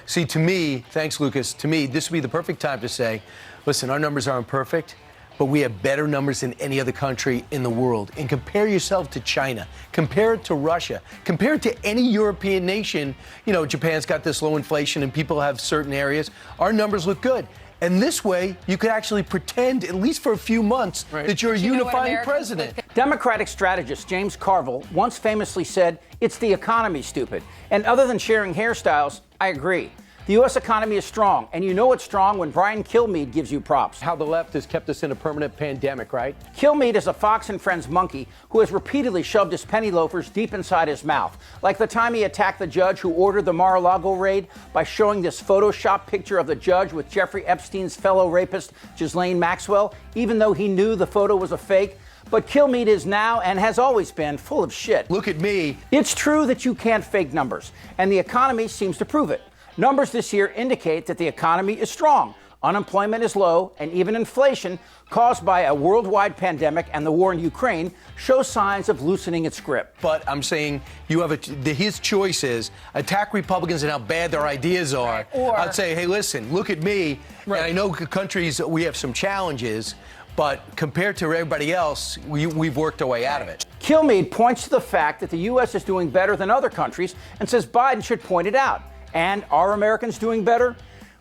See, to me, thanks, Lucas, to me, this would be the perfect time to say, listen, our numbers aren't perfect, but we have better numbers than any other country in the world. And compare yourself to China. Compare it to Russia. Compare it to any European nation. You know, Japan's got this low inflation and people have certain areas. Our numbers look good. And this way, you could actually pretend, at least for a few months, that you're a unifying president. Democratic strategist James Carville once famously said, "It's the economy, stupid." And other than sharing hairstyles, I agree. The U.S. economy is strong, and you know it's strong when Brian Kilmeade gives you props. How the left has kept us in a permanent pandemic, right? Kilmeade is a Fox and Friends monkey who has repeatedly shoved his penny loafers deep inside his mouth, like the time he attacked the judge who ordered the Mar-a-Lago raid by showing this Photoshop picture of the judge with Jeffrey Epstein's fellow rapist, Ghislaine Maxwell, even though he knew the photo was a fake. But Kilmeade is now, and has always been, full of shit. Look at me. It's true that you can't fake numbers, and the economy seems to prove it. Numbers this year indicate that the economy is strong. Unemployment is low, and even inflation, caused by a worldwide pandemic and the war in Ukraine, shows signs of loosening its grip. But I'm saying you have his choice is attack Republicans and how bad their ideas are. Or I'd say, hey, listen, look at me. And I know countries, we have some challenges, but compared to everybody else, we've worked our way out of it. Kilmeade points to the fact that the U.S. is doing better than other countries and says Biden should point it out. And are Americans doing better?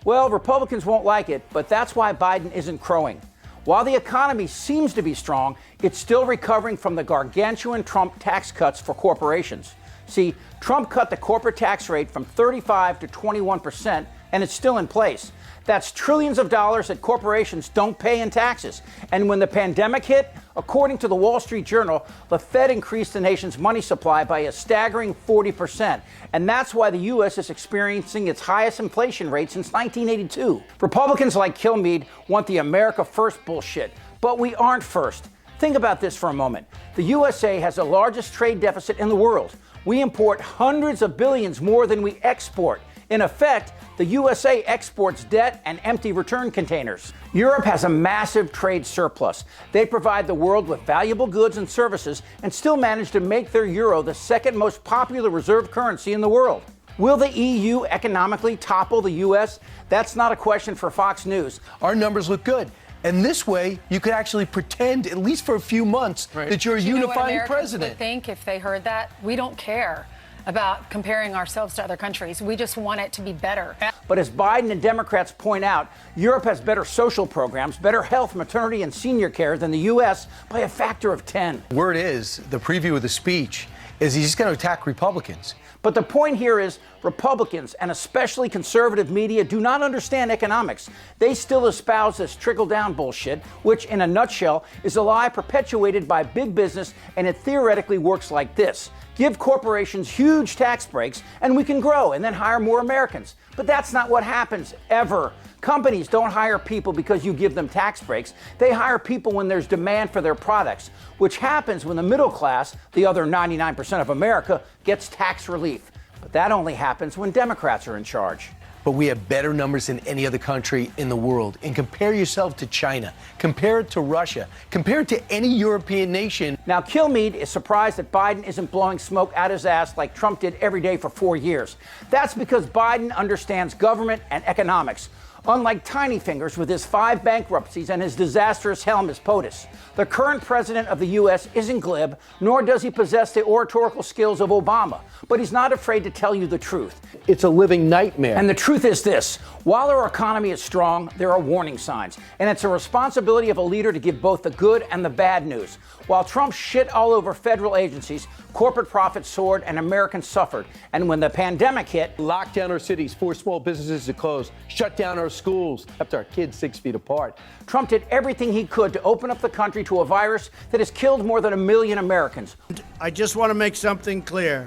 Well, Republicans won't like it, but that's why Biden isn't crowing. While the economy seems to be strong, it's still recovering from the gargantuan Trump tax cuts for corporations. See, Trump cut the corporate tax rate from 35 to 21%, and it's still in place. That's trillions of dollars that corporations don't pay in taxes. And when the pandemic hit, according to the Wall Street Journal, the Fed increased the nation's money supply by a staggering 40%. And that's why the U.S. is experiencing its highest inflation rate since 1982. Republicans like Kilmeade want the America First bullshit, but we aren't first. Think about this for a moment. The USA has the largest trade deficit in the world. We import hundreds of billions more than we export. In effect, the USA exports debt and empty return containers. Europe has a massive trade surplus. They provide the world with valuable goods and services and still manage to make their euro the second most popular reserve currency in the world. Will the EU economically topple the US? That's not a question for Fox News. Our numbers look good. And this way, you could actually pretend, at least for a few months, that you're a unifying president. Would think if they heard that? We don't care about comparing ourselves to other countries. We just want it to be better. But as Biden and Democrats point out, Europe has better social programs, better health, maternity, and senior care than the U.S. by a factor of 10. Word is, the preview of the speech is he's going to attack Republicans. But the point here is Republicans, and especially conservative media, do not understand economics. They still espouse this trickle-down bullshit, which in a nutshell is a lie perpetuated by big business, and it theoretically works like this. Give corporations huge tax breaks, and we can grow and then hire more Americans. But that's not what happens, ever. Companies don't hire people because you give them tax breaks. They hire people when there's demand for their products, which happens when the middle class, the other 99% of America, gets tax relief. But that only happens when Democrats are in charge. But we have better numbers than any other country in the world. And compare yourself to China. Compare it to Russia. Compare it to any European nation. Now, Kilmeade is surprised that Biden isn't blowing smoke out his ass like Trump did every day for 4 years. That's because Biden understands government and economics. Unlike Tiny Fingers with his 5 bankruptcies and his disastrous helm as POTUS, the current president of the U.S. isn't glib, nor does he possess the oratorical skills of Obama. But he's not afraid to tell you the truth. It's a living nightmare. And the truth is this: while our economy is strong, there are warning signs. And it's a responsibility of a leader to give both the good and the bad news. While Trump shit all over federal agencies, corporate profits soared and Americans suffered. And when the pandemic hit, locked down our cities, forced small businesses to close, shut down our schools, kept our kids 6 feet apart. Trump did everything he could to open up the country to a virus that has killed more than 1 million Americans. I just want to make something clear.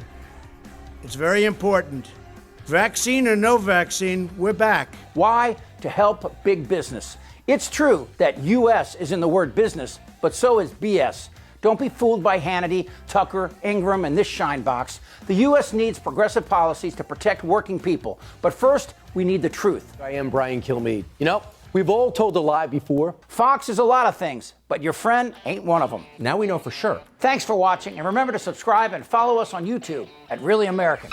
It's very important. Vaccine or no vaccine, we're back. Why? To help big business. It's true that U.S. is in the word business, but so is BS. Don't be fooled by Hannity, Tucker, Ingram, and this shine box. The U.S. needs progressive policies to protect working people. But first, we need the truth. I am Brian Kilmeade. You know, we've all told a lie before. Fox is a lot of things, but your friend ain't one of them. Now we know for sure. Thanks for watching, and remember to subscribe and follow us on YouTube at Really American.